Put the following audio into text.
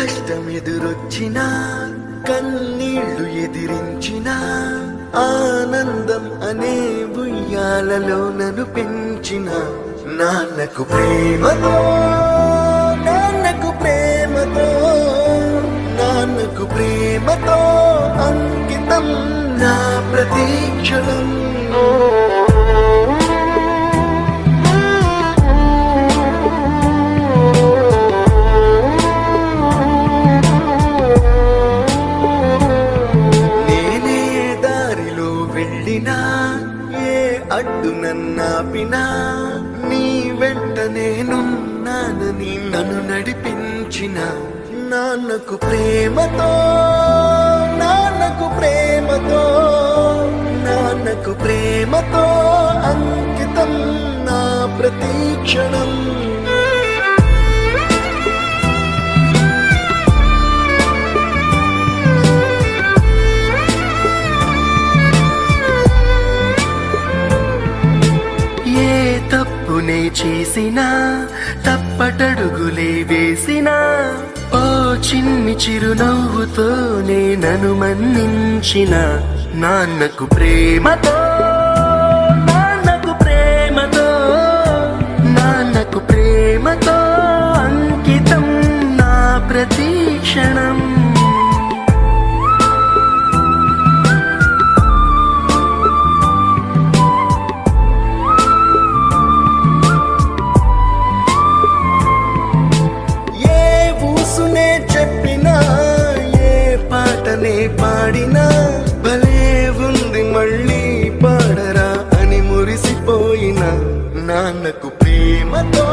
కష్టమెదురొచ్చినా కన్నీళ్లు ఎదిరించిన ఆనందం అనే ఉయ్యాలలో నన్ను పెంచిన నాన్నకు ప్రేమతో నాన్నకు ప్రేమతో నాన్నకు ప్రేమతో అంకితం నా ప్రతీక్షణం. ఏ అడ్డు నన్నాపినా నీ వెంట నేనున్నానని నన్ను నడిపించిన నాన్నకు ప్రేమతో నాన్నకు ప్రేమతో నాన్నకు ప్రేమతో అంకితం నా ప్రతీక్షణం. తప్పునే చేసినా తప్పటడుగులే వేసినా ఓ చిన్ని చిరునవ్వుతోనే నన్ను మన్నించిన నాన్నకు ప్రేమతో నాన్నకు ప్రేమతో నాన్నకు ప్రేమతో అంకితం నా ప్రతీక్షణం. పాడినా భలే ఉంది మళ్ళీ పాడరా అని మురిసిపోయిన నాన్నకు ప్రేమతో